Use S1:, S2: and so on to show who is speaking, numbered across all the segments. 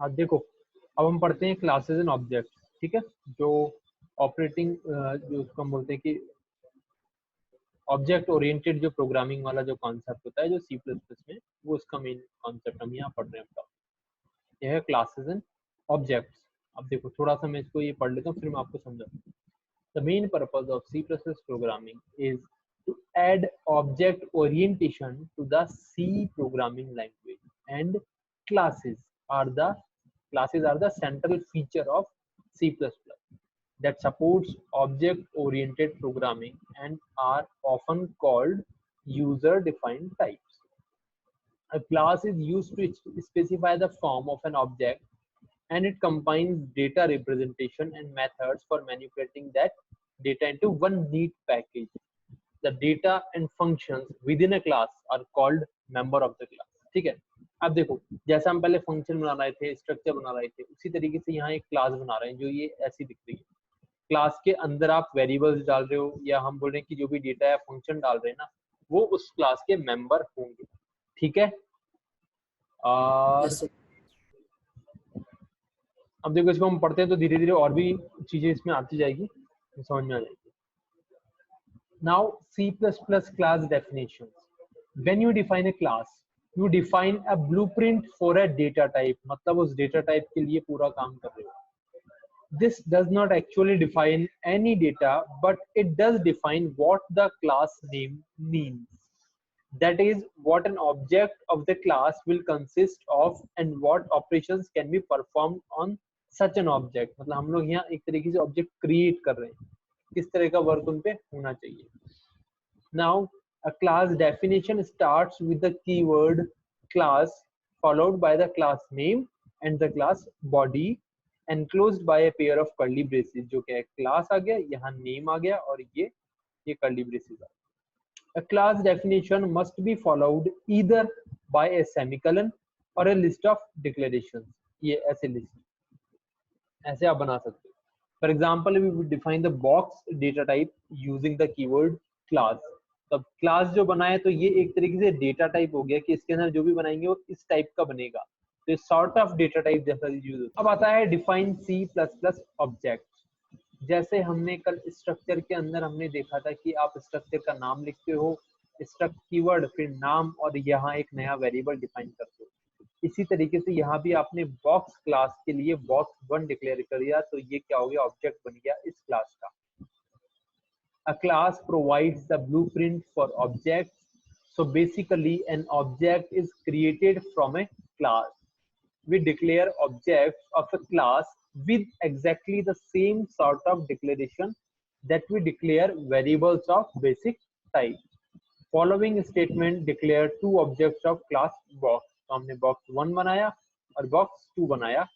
S1: अब देखो, अब हम पढ़ते हैं क्लासेस एंड ऑब्जेक्ट, ठीक है, जो ऑपरेटिंग जो उसको हम बोलते हैं कि ऑब्जेक्ट ओरिएंटेड जो प्रोग्रामिंग वाला जो कॉन्सेप्ट होता है जो सी प्लस प्लस में, वो उसका मेन कॉन्सेप्ट हम यहाँ पढ़ रहे हैं। यह है क्लासेस एंड ऑब्जेक्ट्स। अब देखो थोड़ा सा मैं इसको ये पढ़ लेता हूँ, फिर मैं आपको समझाता हूँ। The main purpose of C plus plus programming is to add object orientation to the C programming language, and classes are the central feature of C++ that supports object oriented programming and are often called user defined types. A class is used to specify the form of an object, and it combines data representation and methods for manipulating that data into one neat package. The data and functions within a class are called member of the class. ठीक है, अब देखो जैसा हम पहले function बना रहे थे, स्ट्रक्चर बना रहे थे, उसी तरीके से यहाँ एक क्लास बना रहे हैं जो ये ऐसी दिख रही है। क्लास के अंदर आप वेरिएबल्स डाल रहे हो, या हम बोल रहे हैं कि जो भी डेटा या फंक्शन डाल रहे हैं ना, वो उस क्लास के मेंबर होंगे। ठीक है, और
S2: Yes, sir.
S1: अब देखो इसको हम पढ़ते हैं तो धीरे धीरे और भी चीजें इसमें आती जाएगी, समझ में आ जाएगी। Now C++ class definitions. When you define a class, you define a blueprint for a data type. मतलब उस data type के लिए पूरा काम कर रहे हो। This does not actually define any data, but it does define what the class name means. That is, what an object of the class will consist of and what operations can be performed on such an object. मतलब हम लोग यहाँ एक तरीके से object create कर रहे हैं, किस तरह का वर्क उन पे होना चाहिए। Now, a class definition starts with the keyword class, followed by the class name and the class body, enclosed by a pair of curly braces. जो क्या है, class आ गया, यहाँ name आ गया, और ये curly braces आ गया। A class definition must be followed either by a semicolon or a list of declarations. ये ऐसे list, ऐसे आप बना सकते हो। For example, we would define the box data type using the keyword class. तब class जो बनाए तो ये एक तरीके से डेटा टाइप हो गया कि इसके अंदर जो भी बनाएंगे वो इस टाइप का बनेगा, तो ये सॉर्ट ऑफ डेटा टाइप जैसा यूज होता है। अब आता है डिफाइन C++ ऑब्जेक्ट। जैसे हमने कल स्ट्रक्चर के अंदर हमने देखा था कि आप स्ट्रक्चर का नाम लिखते हो, स्ट्रक्ट कीवर्ड, फिर नाम, और यहाँ एक नया वेरिएबल डिफाइन करते हो। इसी तरीके से यहाँ भी आपने बॉक्स क्लास के लिए box1 डिक्लेयर कर दिया, तो ये क्या हो गया, ऑब्जेक्ट बन गया इस क्लास का। A class provides the blueprint for objects. So basically an object is created from a class. We declare objects of a class with exactly the same sort of declaration that we declare variables of basic type. Following statement declare two objects of class box. तो हमने box1 बनाया और box2 बनाया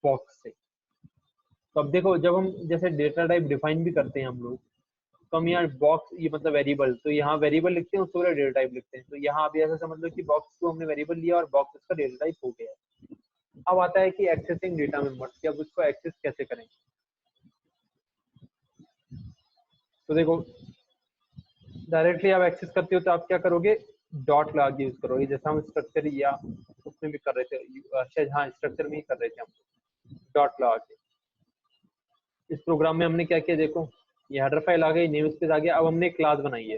S1: box से। तो अब देखो जब हम जैसे डेटा टाइप डिफाइन भी करते हैं हम लोग, तो हम यहाँ बॉक्स, ये मतलब वेरिएबल, तो यहाँ वेरिएबल लिखते हैं, उसको डेटा टाइप लिखते हैं। तो यहाँ भी ऐसा समझ लो कि बॉक्स को हमने वेरिएबल लिया और बॉक्स उसका डेटा टाइप हो गया है। अब आता है कि एक्सेसिंग डेटा मेंबर्स, कि अब उसको एक्सेस कैसे करें। तो देखो डायरेक्टली आप एक्सेस करते हो तो आप क्या करोगे, डॉट लगा के यूज करोगे, जैसा हम स्ट्रक्चर या उसमें भी कर रहे थे, अच्छा हाँ स्ट्रक्चर में ही कर रहे थे हम, डॉट लगा के। इस प्रोग्राम में हमने क्या किया, देखो ये हेडर फाइल आ गई, नेम स्पेस आ गया। अब हमने क्लास बनाई है,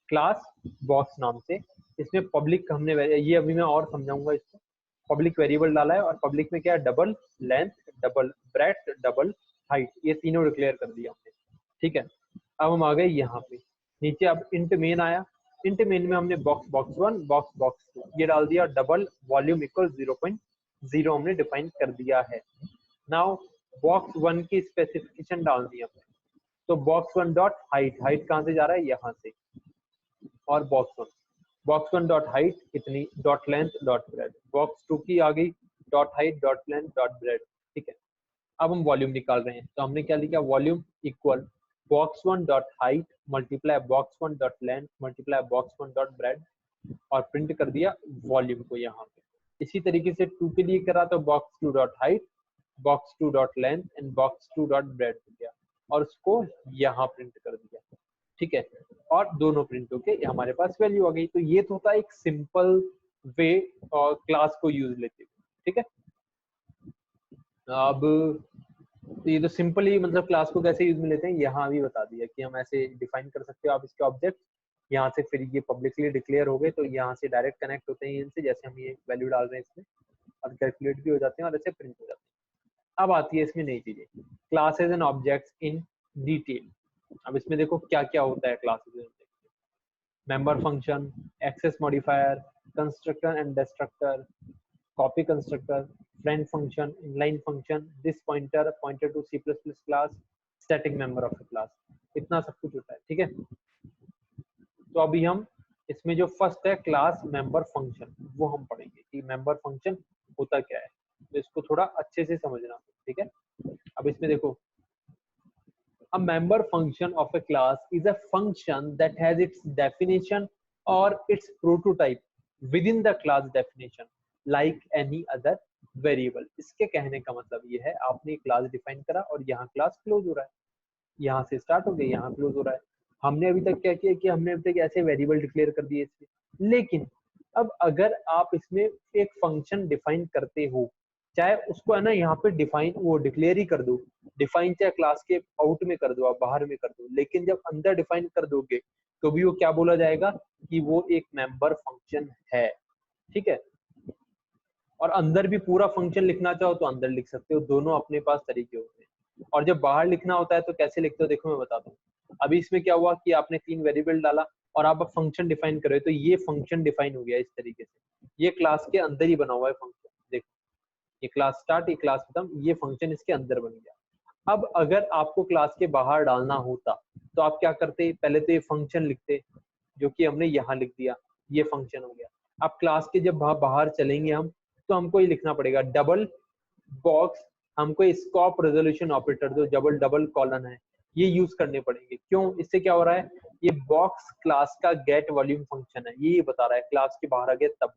S1: क्लास बॉक्स नाम से। इसमें पब्लिक हमने, ये अभी मैं और समझाऊंगा इसको, पब्लिक वेरिएबल डाला है, और पब्लिक में क्या है, double length, double breadth, double height, ये तीनों डिक्लेयर कर दिया हमने। ठीक है, अब हम आ गए यहाँ पे नीचे। अब इंट मेन आया, इंट मेन में हमने box1 box2 ये डाल दिया, डबल वॉल्यूम इक्वल 0.0 हमने डिफाइन कर दिया है। नाउ box1 की स्पेसिफिकेशन डाल दी हमने, तो box1 डॉट हाइट, हाइट कहाँ से जा रहा है, यहाँ से, और box1 डॉट हाइट कितनी, dot length dot breadth. box2 की आ गई, dot height dot length dot breadth. ठीक है, अब हम वॉल्यूम निकाल रहे हैं, तो हमने क्या लिखा, volume equal box1 dot height multiply box1 dot length multiply box1 dot breadth, और प्रिंट कर दिया वॉल्यूम को यहाँ पे। इसी तरीके से 2 के लिए करा तो box2 dot height box2 dot length and box2 dot breadth हो गया, और उसको यहाँ प्रिंट कर दिया। ठीक है, और दोनों प्रिंट होके हमारे पास वैल्यू आ गई। तो ये तो होता है एक सिंपल वे और क्लास को यूज लेते हुए। ठीक है, अब तो ये तो सिंपली मतलब क्लास को कैसे यूज में लेते हैं यहाँ भी बता दिया कि हम ऐसे डिफाइन कर सकते हो आप इसके ऑब्जेक्ट, यहाँ से फिर ये पब्लिकली डिक्लेयर हो गए तो यहाँ से डायरेक्ट कनेक्ट होते हैं इनसे, जैसे हम ये वैल्यू डाल रहे हैं इसमें और कैलकुलेट भी हो जाते हैं और ऐसे प्रिंट हो जाते हैं। अब आती है इसमें नई चीजें, classes and objects in detail. अब इसमें देखो क्या क्या होता है classes and objects, member function, access modifier, constructor and destructor, copy constructor, friend function, inline function, this pointer, pointer to C++ class, static member of a class, इतना सब कुछ होता है। ठीक है, तो अभी हम इसमें जो फर्स्ट है क्लास मेंबर फंक्शन, वो हम पढ़ेंगे कि मेंबर फंक्शन होता क्या है, तो इसको थोड़ा अच्छे से समझना। ठीक है, अब इसमें देखो, a member function of a class is a function that has its definition or its prototype within the class definition like any other variable। इसके कहने का मतलब ये है, आपने क्लास डिफाइन करा और यहाँ क्लास क्लोज हो रहा है, यहाँ से स्टार्ट हो गया, यहाँ क्लोज हो रहा है। हमने अभी तक क्या किया कि हमने अभी तक ऐसे वेरिएबल डिक्लेयर कर दिए इसमें, लेकिन अब अगर आप इसमें एक फंक्शन डिफाइन करते हो, चाहे उसको है ना यहाँ पे डिफाइन वो डिक्लेयर ही कर दो, डिफाइन चाहे क्लास के आउट में कर दो, आप बाहर में कर दो, लेकिन जब अंदर डिफाइन कर दोगे तो भी वो क्या बोला जाएगा कि वो एक मेंबर फंक्शन है। ठीक है, और अंदर भी पूरा फंक्शन लिखना चाहो तो अंदर लिख सकते हो, दोनों अपने पास तरीके होते हैं। और जब बाहर लिखना होता है तो कैसे लिखते हो, देखो मैं बताता हूँ। अभी इसमें क्या हुआ कि आपने 3 वेरिएबल डाला और आप फंक्शन डिफाइन कर रहे हो, तो ये फंक्शन डिफाइन हो गया इस तरीके से, ये क्लास के अंदर ही बना हुआ है फंक्शन। देखो ये क्लास स्टार्ट, ये क्लास खत्म, ये फंक्शन इसके अंदर बन गया। अब अगर आपको क्लास के बाहर डालना होता तो आप क्या करते, पहले तो ये फंक्शन लिखते, जो कि हमने यहाँ लिख दिया, ये फंक्शन हो गया। अब क्लास के जब बाहर चलेंगे हम, तो हमको ये लिखना पड़ेगा डबल बॉक्स, हमको स्कोप रेजोल्यूशन ऑपरेटर जो डबल डबल कॉलन है ये यूज करने पड़ेंगे। क्यों, इससे क्या हो रहा है, ये बॉक्स क्लास का गेट वॉल्यूम फंक्शन है, ये बता रहा है क्लास के बाहर आ गया तब।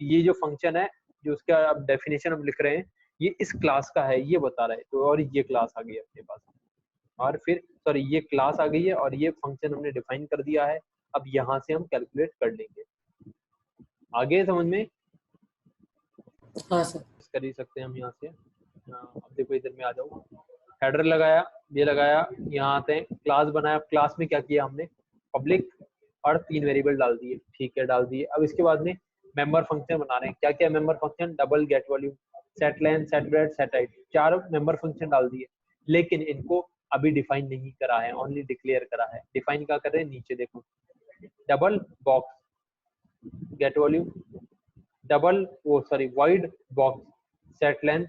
S1: ये जो फंक्शन है जो उसका अब डेफिनेशन हम लिख रहे हैं, ये इस क्लास का है, ये बता रहा है। तो और ये क्लास आ गई अपने पास, और फिर सॉरी ये क्लास आ गई है और ये फंक्शन हमने डिफाइन कर दिया है। अब यहाँ से हम कैलकुलेट कर लेंगे। आगे समझ में?
S2: हाँ सर।
S1: कर ही सकते हैं हम यहाँ से। अब देखो इधर में आ जाओ, हेडर लगाया, ये लगाया, यहाँ आते हैं क्लास बनाया। क्लास में क्या किया हमने, पब्लिक और 3 वेरिएबल डाल दिए। ठीक है, डाल दिए। अब इसके बाद में मेंबर फंक्शन बना रहे हैं। क्या क्या member function, double get volume, set length, set breadth, set height, 4 member function डाल दिए, लेकिन इनको अभी डिफाइन नहीं करा है, ओनली डिक्लेयर करा है। डिफाइन क्या कर रहे हैं, नीचे देखो, double box get volume, double वो sorry wide box set length,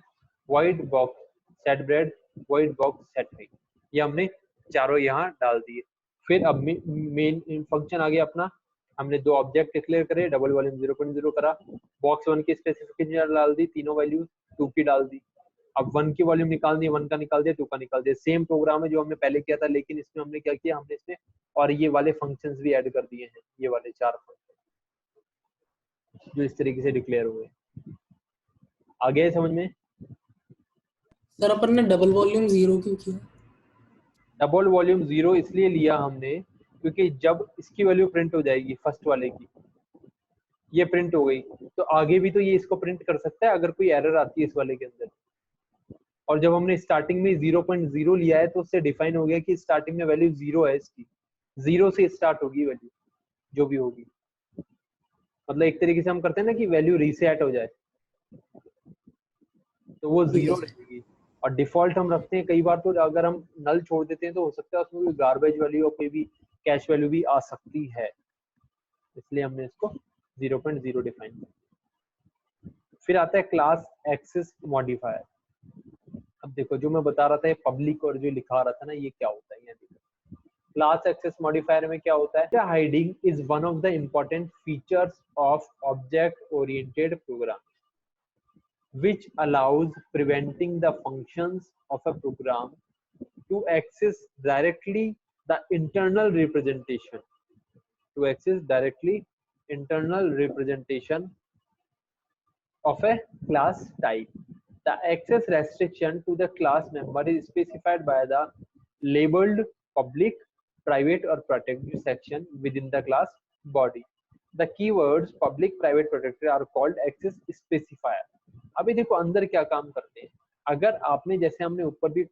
S1: wide box set breadth, wide box set height, ये हमने चारों यहाँ डाल दिए। फिर अब मेन फंक्शन आ गया अपना, हमने 2 ऑब्जेक्ट डिक्लेयर करे, डबल वॉल्यूम 0.0 करा, बॉक्स 1 की स्पेसिफिकेशन डाल दी, तीनों वैल्यू 2 की डाल दी। अब 1 की वॉल्यूम निकाल दी, 1 का निकाल दिया, 2 का निकाल दिया। सेम प्रोग्राम है जो हमने पहले किया था, लेकिन इसमें हमने क्या किया, हमने इसमें और ये वाले फंक्शंस भी ऐड कर दिए हैं, ये वाले 4 फंक्शन जो इस तरीके से डिक्लेयर हुए। आगे समझ में?
S2: सर अपन ने डबल वॉल्यूम 0 क्यों किया?
S1: डबल वॉल्यूम 0 इसलिए लिया हमने क्योंकि जब इसकी वैल्यू प्रिंट हो जाएगी फर्स्ट वाले की, ये प्रिंट हो गई, तो आगे भी तो ये इसको प्रिंट कर सकता है अगर कोई एरर आती है इस वाले के अंदर। और जब हमने स्टार्टिंग में 0.0 लिया है तो उससे डिफाइन हो गया कि स्टार्टिंग में वैल्यू 0 है इसकी, 0 से स्टार्ट होगी वैल्यू जो भी होगी। मतलब एक तरीके से हम करते हैं ना कि वैल्यू रीसेट हो जाए, तो वो 0 रहेगी। और डिफॉल्ट हम रखते हैं कई बार, तो अगर हम नल छोड़ देते हैं तो हो सकता है उसमें कोई गार्बेज वैल्यू और कोई भी कैश वैल्यू भी आ सकती है, इसलिए हमने इसको 0.0 डिफाइन किया। फिर आता है क्लास एक्सेस मॉडिफायर। अब देखो जो मैं बता रहा था पब्लिक और जो लिखा रहा था ना, ये क्या होता है, ये देखो क्लास एक्सेस मॉडिफायर में क्या होता है, hiding is one of the important features of object oriented program which allows preventing the functions of a program to access directly the internal representation of a class type. The access restriction to the class member is specified by the labeled public, private or protected section within the class body. The keywords public, private, protected are called access specifier. अभी देखो अंदर क्या काम करते हैं, अगर आपने जैसे हमने ऊपर भी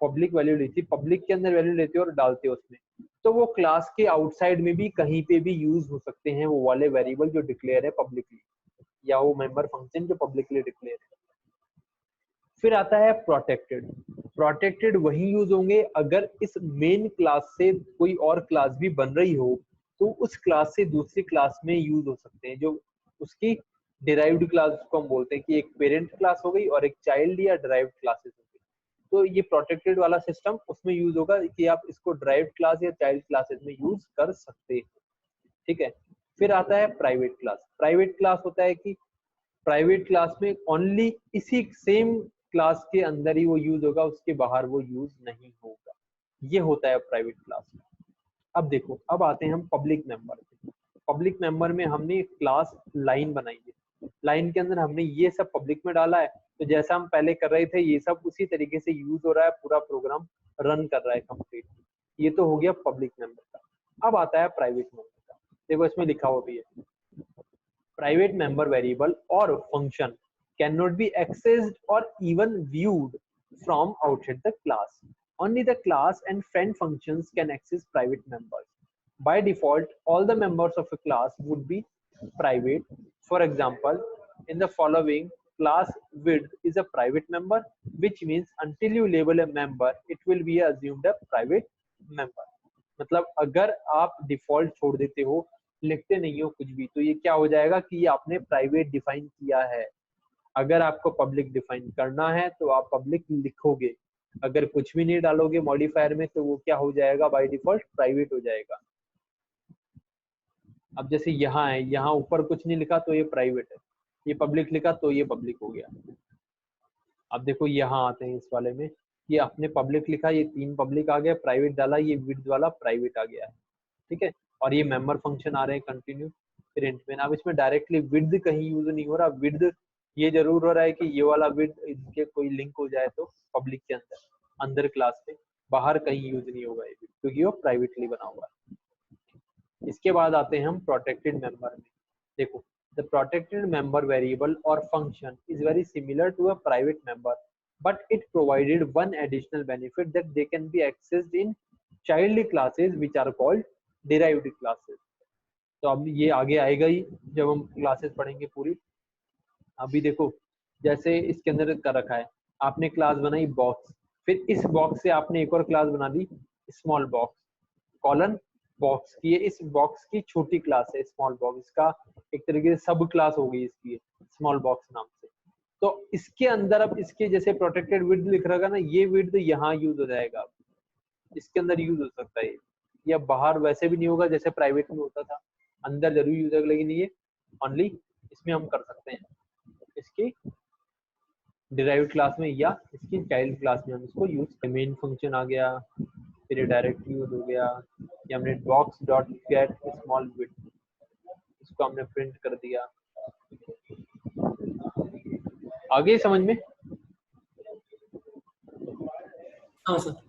S1: पब्लिक वैल्यू ली थी, पब्लिक के अंदर वैल्यू लेते हो और डालते हो उसमें, तो वो क्लास के आउटसाइड में भी कहीं पे भी यूज हो सकते हैं वो वाले वेरिएबल जो डिक्लेयर है पब्लिकली, या वो मेंबर फंक्शन जो पब्लिकली डिक्लेयर है। फिर आता है प्रोटेक्टेड। प्रोटेक्टेड वही यूज होंगे अगर इस मेन क्लास से कोई और क्लास भी बन रही हो, तो उस क्लास से दूसरी क्लास में यूज हो सकते हैं, जो उसकी डिराइव्ड क्लास को हम बोलते हैं कि एक पेरेंट क्लास हो गई और एक चाइल्ड या डिराइव्ड क्लासेस हो गई। तो ये प्रोटेक्टेड वाला सिस्टम उसमें यूज होगा कि आप इसको डिराइव्ड क्लास या चाइल्ड क्लासेस में यूज कर सकते हैं, ठीक है। फिर आता है प्राइवेट क्लास। प्राइवेट क्लास होता है कि प्राइवेट क्लास में ओनली इसी सेम क्लास के अंदर ही वो यूज होगा, उसके बाहर वो यूज नहीं होगा, ये होता है प्राइवेट क्लास। अब देखो, अब आते हैं हम पब्लिक मेंबर पे। पब्लिक मेंबर में हमने एक क्लास लाइन बनाई है, लाइन के अंदर हमने ये सब पब्लिक में डाला है, तो जैसा हम पहले कर रहे थे ये सब उसी तरीके से यूज हो रहा है, पूरा प्रोग्राम रन कर रहा है कंप्लीट। ये तो हो गया पब्लिक मेंबर का। अब आता है प्राइवेट मेंबर का। देखो इसमें लिखा हुआ भी है, private member variable or function cannot be accessed or even viewed from outside the class. Only the class and friend functions can access private members. By default, all the members of a class would be private. For example, in the following, class width is a private member, which means until you label a member, it will be assumed a private member. मतलब अगर आप default छोड़ देते हो, लिखते नहीं हो कुछ भी, तो ये क्या हो जाएगा कि ये आपने प्राइवेट डिफाइन किया है। अगर आपको पब्लिक डिफाइन करना है तो आप पब्लिक लिखोगे, अगर कुछ भी नहीं डालोगे मॉडिफायर में तो वो क्या हो जाएगा, बाय डिफॉल्ट प्राइवेट हो जाएगा। अब जैसे यहाँ है, यहाँ ऊपर कुछ नहीं लिखा तो ये प्राइवेट है, ये पब्लिक लिखा तो ये पब्लिक हो गया। अब देखो यहाँ आते हैं इस वाले में, ये आपने पब्लिक लिखा, ये 3 पब्लिक आ गया, प्राइवेट डाला, ये विड्थ वाला प्राइवेट आ गया है, ठीक है। और ये मेंबर फंक्शन आ रहे हैं कंटिन्यू प्रिंट में। अब इसमें डायरेक्टली विड्थ कहीं यूज नहीं हो रहा, विड्थ ये जरूर हो रहा है कि ये वाला विड्थ इनके कोई लिंक हो जाए तो पब्लिक के अंदर, अंदर क्लास में, बाहर कहीं यूज नहीं होगा ये विड्थ, क्योंकि वो प्राइवेटली बना हुआ है। इसके बाद आते हैं हम प्रोटेक्टेड मेंबर में। देखो, the protected member variable or function is very similar to a private member, but it provided one additional benefit that they can be accessed in child classes which are called derived classes. तो अब ये आगे आएगा ही जब हम classes पढ़ेंगे पूरी। अभी देखो, जैसे इसके अंदर कर रखा है, आपने क्लास बनाई बॉक्स, फिर इस बॉक्स से आपने एक और क्लास बना the small box, colon box की, इस बॉक्स की छोटी क्लास है स्मॉल बॉक्स, इसका एक तरीके से सब क्लास हो गई इसकी स्मॉल बॉक्स नाम से। तो इसके अंदर अब इसके जैसे प्रोटेक्टेड विड्थ लिख रहा ना, ये विड्थ यहाँ यूज हो जाएगा, इसके अंदर यूज हो सकता है, या बाहर वैसे भी नहीं होगा जैसे प्राइवेट में होता था, अंदर जरूर यूज होगा, लेकिन ये ओनली इसमें हम कर सकते हैं, इसकी डिराइव्ड क्लास में या इसकी चाइल्ड क्लास में हम इसको यूज। मेन फंक्शन आ गया, फिर ये डायरेक्ट यूज हो गया, ये हमने box dot gate small width, इसको हमने प्रिंट कर दिया। आगे समझ में?
S2: हाँ सर।